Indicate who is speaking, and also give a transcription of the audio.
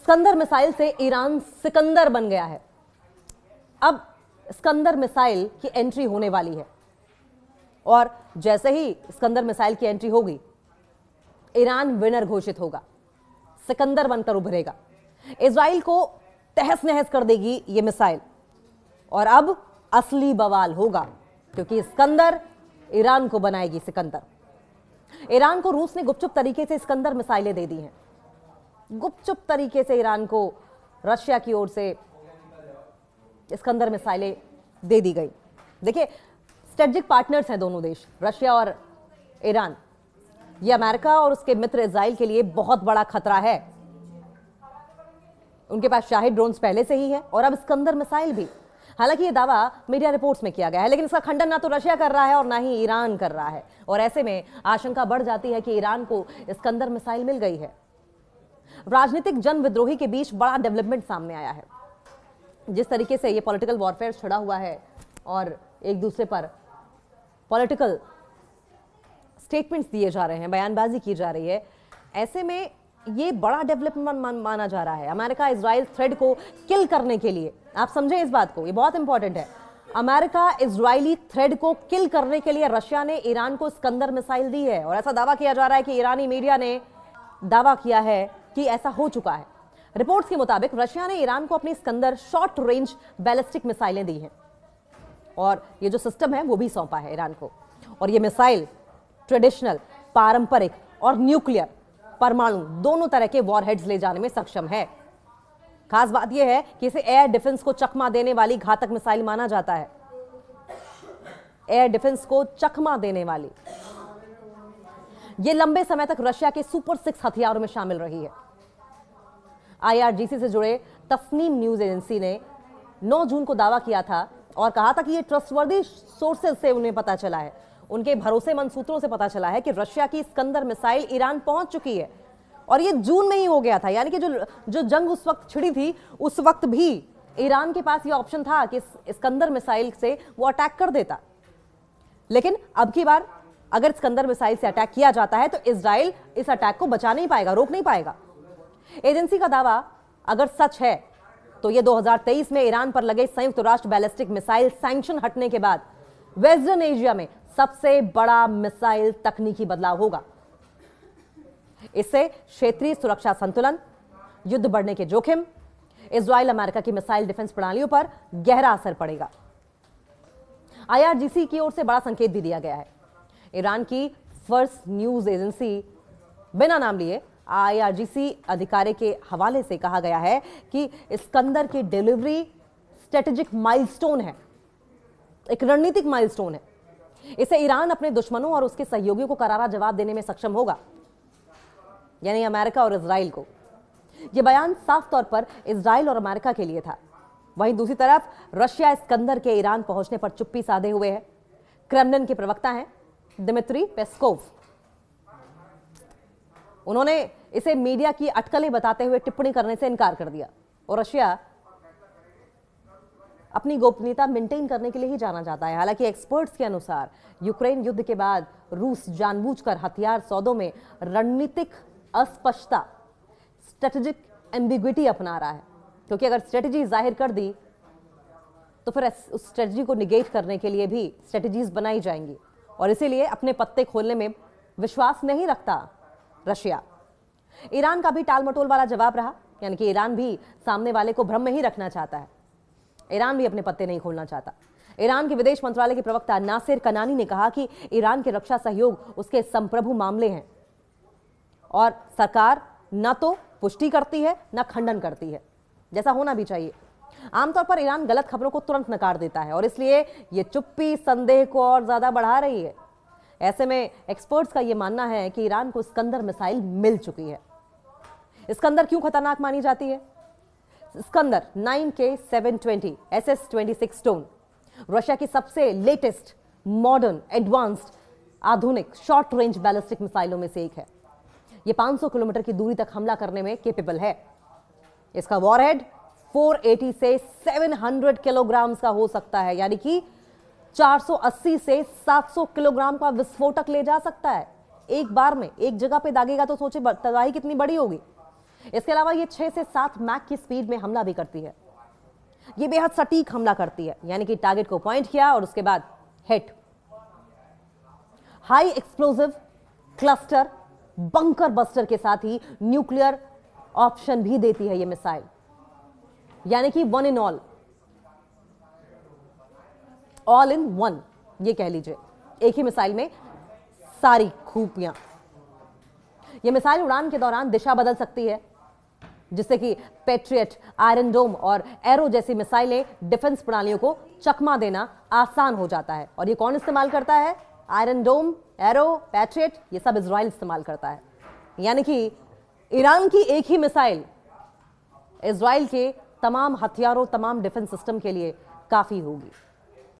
Speaker 1: Iskander missile से Iran Sikandar बन गया है। अब स्कंदर मिसाइल की एंट्री होने वाली है और जैसे ही स्कंदर मिसाइल की एंट्री होगी, ईरान विनर घोषित होगा, सिकंदर बनकर उभरेगा। इजराइल को तहस नहस कर देगी ये मिसाइल और अब असली बवाल होगा, क्योंकि स्कंदर ईरान को बनाएगी सिकंदर। ईरान को रूस ने गुपचुप तरीके से स्कंदर मिसाइलें दे दी हैं। गुपचुप तरीके से ईरान को रशिया की ओर से स्कंदर मिसाइलें दे दी गई। देखिए, स्ट्रेटेजिक पार्टनर्स हैं दोनों देश, रशिया और ईरान। ये अमेरिका और उसके मित्र इजराइल के लिए बहुत बड़ा खतरा है। उनके पास शाहिद ड्रोन्स पहले से ही है और अब स्कंदर मिसाइल भी। हालांकि ये दावा मीडिया रिपोर्ट्स में किया गया है, लेकिन इसका खंडन ना तो रशिया कर रहा है और ना ही ईरान कर रहा है। और ऐसे में आशंका बढ़ जाती है कि ईरान को स्कंदर मिसाइल मिल गई है। राजनीतिक जन विद्रोही के बीच बड़ा डेवलपमेंट सामने आया है। जिस तरीके से ये पॉलिटिकल वॉरफेयर छिड़ा हुआ है और एक दूसरे पर पॉलिटिकल स्टेटमेंट्स दिए जा रहे हैं, बयानबाजी की जा रही है, ऐसे में ये बड़ा डेवलपमेंट माना जा रहा है। अमेरिका इजराइल थ्रेड को किल करने के लिए, आप समझें इस बात को, ये बहुत इंपॉर्टेंट है। अमेरिका इजरायली थ्रेड को किल करने के लिए रशिया ने ईरान को स्कंदर मिसाइल दी है और ऐसा दावा किया जा रहा है कि ईरानी मीडिया ने दावा किया है कि ऐसा हो चुका है। रिपोर्ट्स के मुताबिक रशिया ने ईरान को अपनी स्कंदर शॉर्ट रेंज बैलिस्टिक मिसाइलें दी हैं और ये जो सिस्टम है वो भी सौंपा है ईरान को। और ये मिसाइल ट्रेडिशनल, पारंपरिक और न्यूक्लियर, परमाणु दोनों तरह के वॉरहेड्स ले जाने में सक्षम है। खास बात यह है कि इसे एयर डिफेंस को चकमा देने वाली घातक मिसाइल माना जाता है। एयर डिफेंस को चकमा देने वाली यह लंबे समय तक रशिया के सुपर 6 हथियारों में शामिल रही है। IRGC से जुड़े तस्नीम न्यूज एजेंसी ने 9 जून को दावा किया था और कहा था कि यह ट्रस्टवर्दी सोर्सेज से उन्हें पता चला है, उनके भरोसेमंद सूत्रों से पता चला है कि रशिया की स्कंदर मिसाइल ईरान पहुंच चुकी है। और ये जून में ही हो गया था, यानी कि जो जंग उस वक्त छिड़ी थी, उस वक्त भी ईरान के पास ये ऑप्शन था कि स्कंदर मिसाइल से वो अटैक कर देता। लेकिन अब की बार अगर स्कंदर मिसाइल से अटैक किया जाता है तो इजराइल इस अटैक को बचा नहीं पाएगा, रोक नहीं पाएगा। एजेंसी का दावा अगर सच है तो ये 2023 में ईरान पर लगे संयुक्त राष्ट्र बैलिस्टिक मिसाइल सैंक्शन हटने के बाद वेस्टर्न एशिया में सबसे बड़ा मिसाइल तकनीकी बदलाव होगा। इससे क्षेत्रीय सुरक्षा संतुलन, युद्ध बढ़ने के जोखिम, इजराइल अमेरिका की मिसाइल डिफेंस प्रणालियों पर गहरा असर पड़ेगा। IRGC की ओर से बड़ा संकेत भी दिया गया है। ईरान की फर्स्ट न्यूज एजेंसी बिना नाम लिए IRGC अधिकारी के हवाले से कहा गया है कि स्कंदर की डिलीवरी स्ट्रेटेजिक माइलस्टोन है, एक रणनीतिक माइलस्टोन है। इसे ईरान अपने दुश्मनों और उसके सहयोगियों को करारा जवाब देने में सक्षम होगा, यानी अमेरिका और इजराइल को। यह बयान साफ तौर पर इजराइल और अमेरिका के लिए था। वहीं दूसरी तरफ रशिया स्कंदर के ईरान पहुंचने पर चुप्पी साधे हुए है। क्रेमलिन के प्रवक्ता हैं दिमित्री पेस्कोव। उन्होंने इसे मीडिया की अटकलें बताते हुए टिप्पणी करने से इनकार कर दिया। और रशिया अपनी गोपनीयता मेंटेन करने के लिए ही जाना जाता है। हालांकि एक्सपर्ट्स के अनुसार यूक्रेन युद्ध के बाद रूस जानबूझकर हथियार सौदों में रणनीतिक अस्पष्टता, स्ट्रेटेजिक एम्बिग्विटी अपना रहा है, क्योंकि अगर स्ट्रेटेजी जाहिर कर दी तो फिर उस स्ट्रेटेजी को निगेट करने के लिए भी स्ट्रेटेजीज बनाई जाएंगी और इसीलिए अपने पत्ते खोलने में विश्वास नहीं रखता रशिया। ईरान का भी टालमटोल वाला जवाब रहा, यानी कि ईरान भी सामने वाले को भ्रम में ही रखना चाहता है। ईरान भी अपने पत्ते नहीं खोलना चाहता। ईरान के विदेश मंत्रालय के प्रवक्ता नासिर कनानी ने कहा कि ईरान के रक्षा सहयोग उसके संप्रभु मामले हैं और सरकार न तो पुष्टि करती है न खंडन करती है, जैसा होना भी चाहिए। आमतौर पर ईरान गलत खबरों को तुरंत नकार देता है और इसलिए यह चुप्पी संदेह को और ज्यादा बढ़ा रही है। ऐसे में एक्सपर्ट्स का यह मानना है कि ईरान को स्कंदर मिसाइल मिल चुकी है। स्कंदर क्यों खतरनाक मानी जाती है? Iskander 9K720 SS-26 stone Russia की सबसे लेटेस्ट, मॉडर्न, एडवांस्ड, आधुनिक शॉर्ट रेंज बैलिस्टिक मिसाइलों में से एक है। यह 500 किलोमीटर की दूरी तक हमला करने में कैपेबल है। इसका वॉरहेड 480 से 700 किलोग्राम का हो सकता है, यानी कि 480 से 700 किलोग्राम का विस्फोटक ले जा सकता है एक बार में। एक जगह पे दागेगा तो सोचे तबाही कितनी बड़ी होगी। इसके अलावा ये 6 से 7 मैक की स्पीड में हमला भी करती है। ये बेहद सटीक हमला करती है, यानी कि टारगेट को पॉइंट किया और उसके बाद hit. High explosive, cluster, bunker buster के साथ ही न्यूक्लियर ऑप्शन भी देती है ये मिसाइल, यानी कि one in all in one, ये कह लीजिए, एक ही मिसाइल में सारी खूबियां। ये मिसाइल उड़ान के दौरान दिशा बदल सकती है, जिससे कि पैट्रियट, आयरन डोम और एरो जैसी मिसाइलें डिफेंस प्रणालियों को चकमा देना आसान हो जाता है। और ये कौन इस्तेमाल करता है? आयरन डोम, एरो, पैट्रियट, ये सब इजराइल इस्तेमाल करता है। यानी कि ईरान की एक ही मिसाइल इजराइल के तमाम हथियारों, तमाम डिफेंस सिस्टम के लिए काफी होगी।